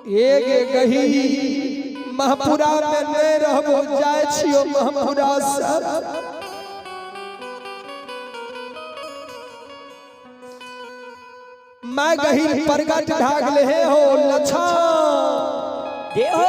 एक गही महपुरा में नहीं रहबो जाय छियो महपुरा से मैं गही प्रगट ढागले हो लछा दे हो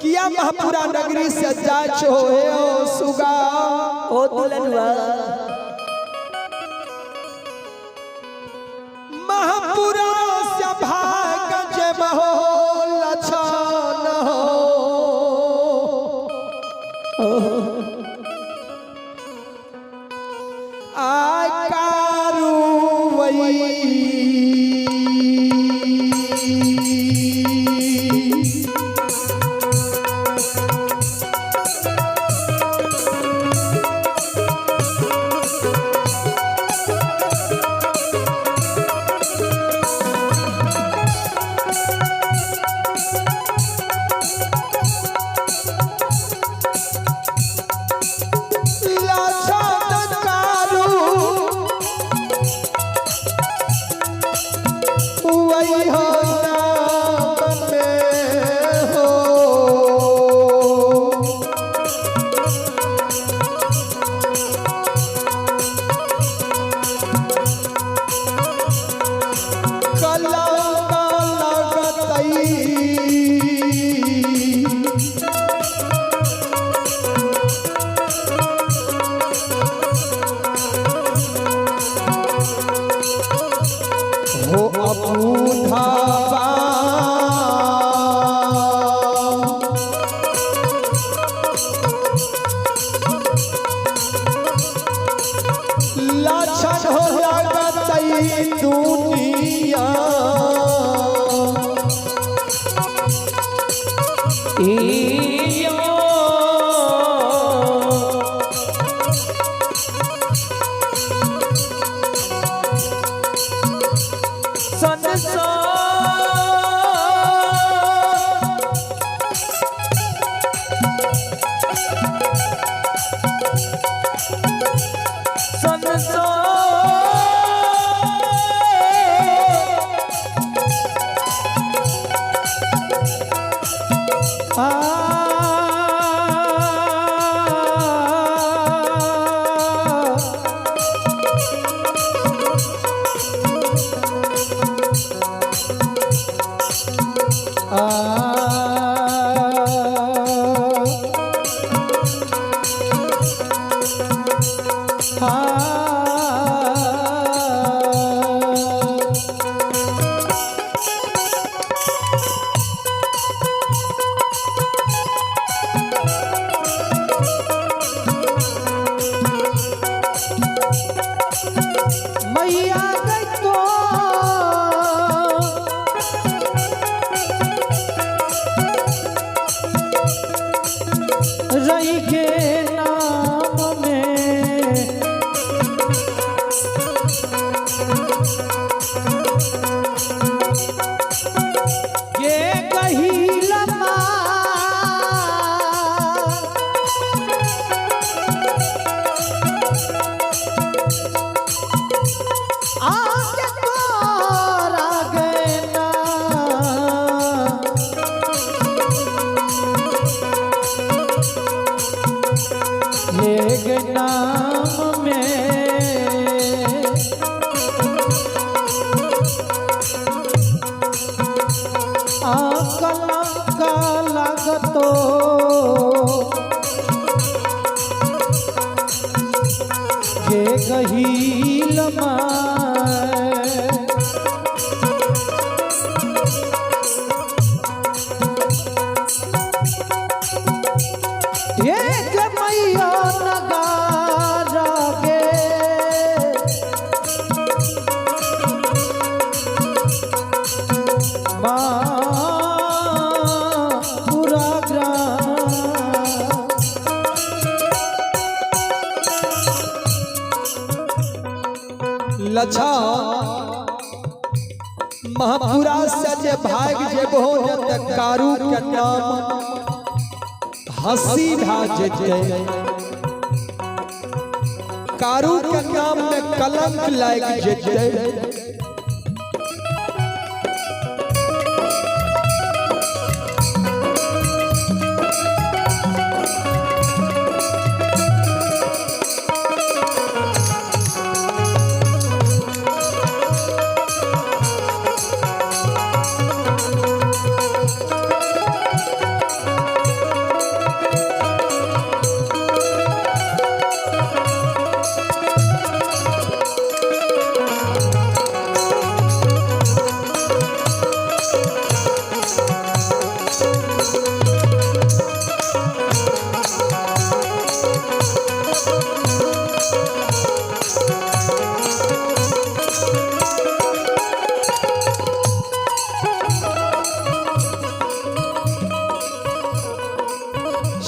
किया महपुरा नगरी से जाय छो हो सुगा ओ दुल्हनवा महपुरा से भाग जब हो लछन हो आकारू लाछन हो लागत दुनिया मैया तो रही के नाम में ये कही लम्बा आगे तोरा गना ये नाम में आकला का लगतो ये गहील मैया नगारा गे पूरा ग्राम लछा महपुरा से जे भाग जेबो जत कारू के नाम हसी भा जेते कारू के नाम में कलंक लाग जेते।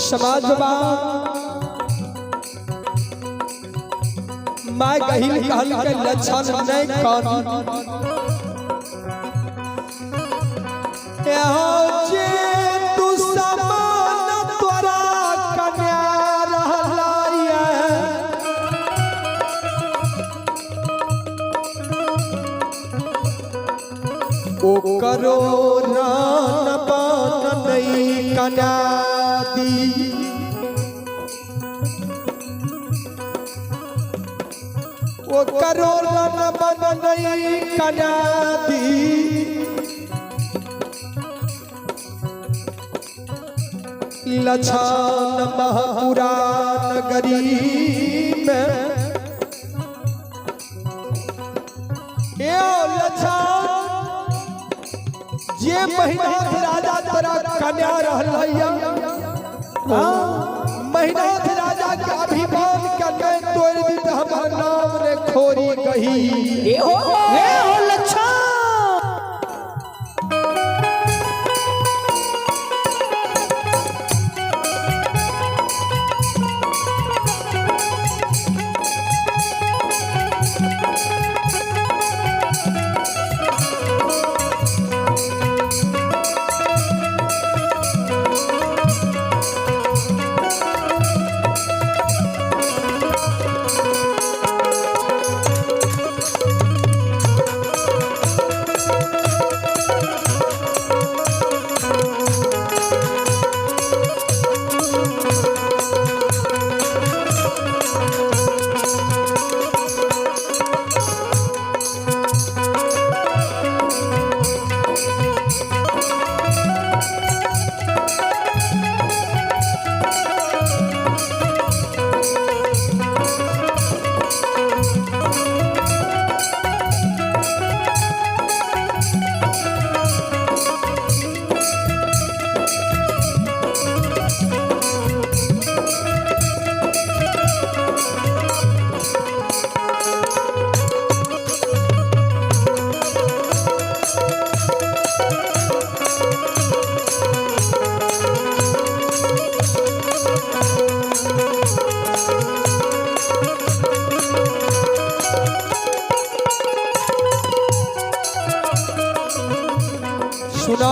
समाजवा मैं कहिल कहल के लक्षण नहीं कान यहाँ जे तू समान तोरा कन्या रहलाया ओ करो रान बान नहीं कन्या वो करो लन बन नहीं कन्या दी लछान महपुरा नगरी में लछान जे महीना राजा तोरा कन्या रहलैया महीना राजा के अभिमान के तोड़ दी तो हमार नाम रे खोरी कही हो लच्छा सुना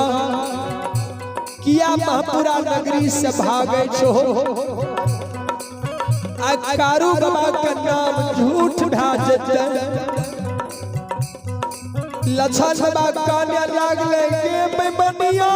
किया महपुरा नगरी से भागे छो कारू बाबा का नाम झूठ ढाजते लछन बाबा कान्या लागले के मैं बनिया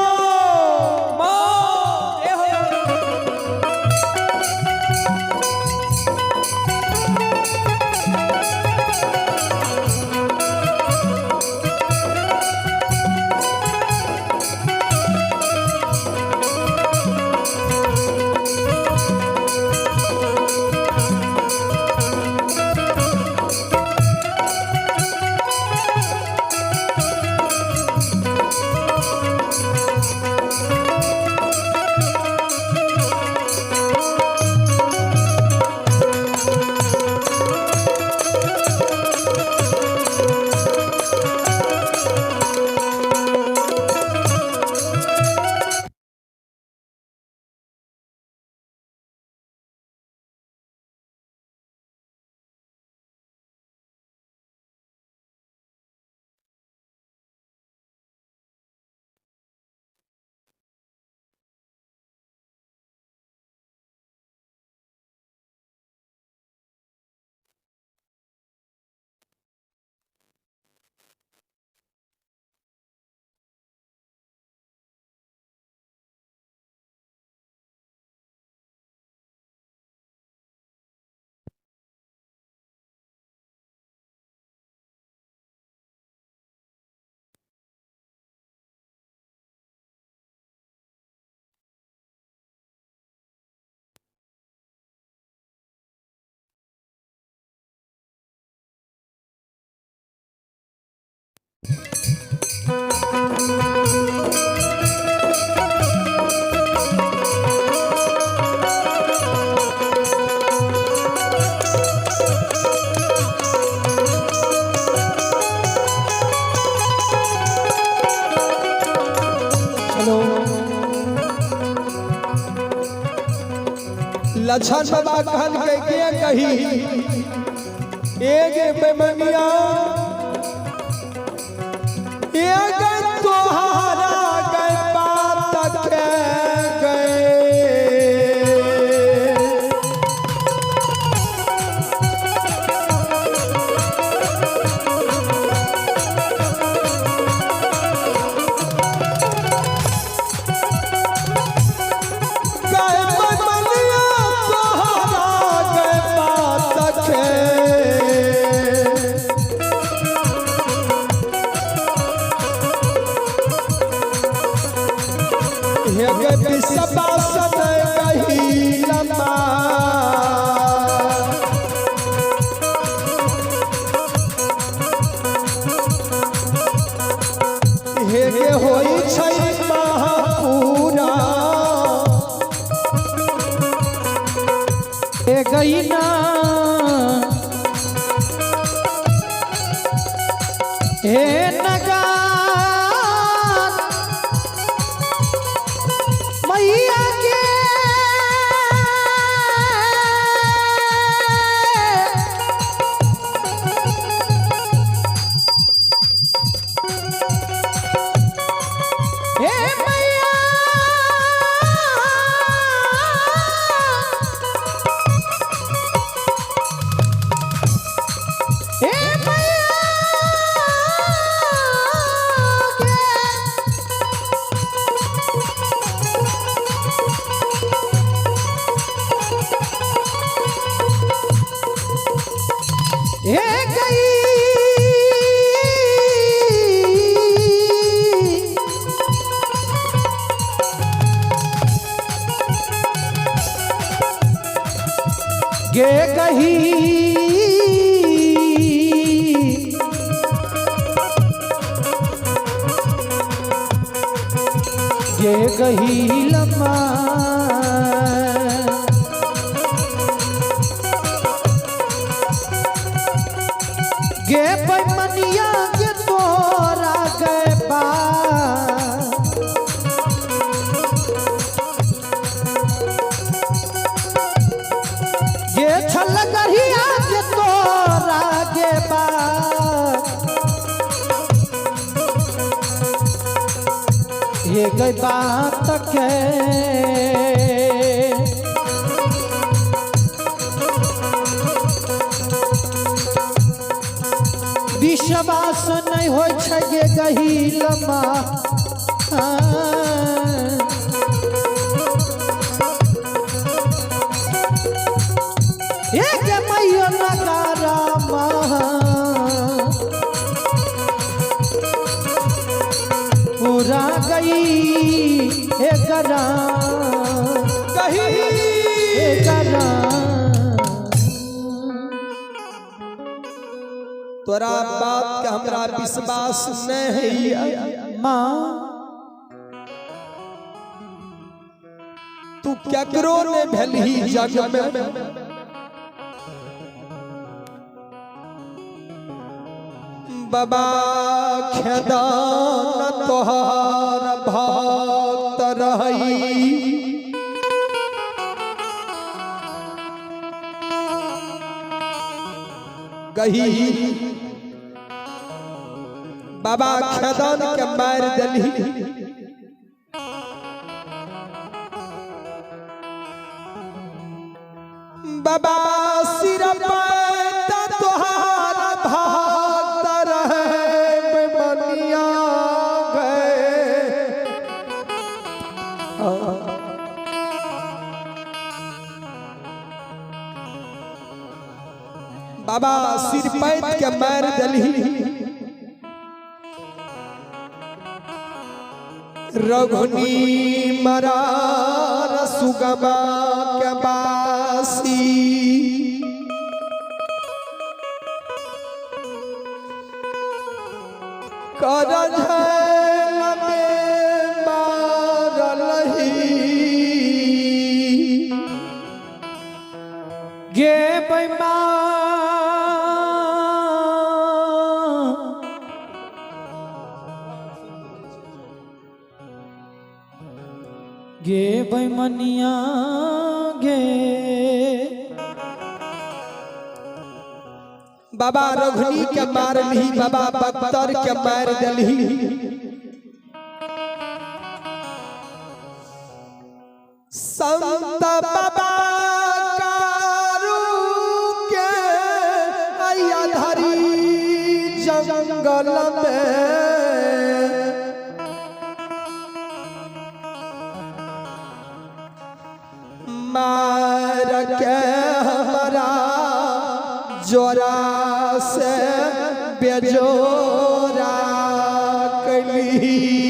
लक्षण बाबा कहन के कही एक बेमनिया एक तोहारा गए बात के गए गई ना हे नगार मैया के हे मैया गे कही गे कही लम्बा गे पैमनिया के तोरा गए बा लगहिया के तोरा गे बा ये गई बात के विश्वास नहीं हो छे गहिलमा एक मैया नगारा पूरा गई एकरा कही एकरा तोरा बात के हमरा विश्वास नहीं है माँ तू केकरो ने भेलही जग में बाबा खेदान तोहार भक्त रही कही बाबा खेदान के मार दली बाबा सिर पैता तोहार भक्त रहे बेमनिया गए बाबा सिर पैत के मार दली रघुनी मरार सुगमा के बासी कर गे बैमा गे बैमनिया गे बाबा रघुनी के मार ली, बाबा बख्तर के मार दली। संत बाबा कारू के आया धरी जंगल में मार के हमारा जोरा से बेजोरा कली।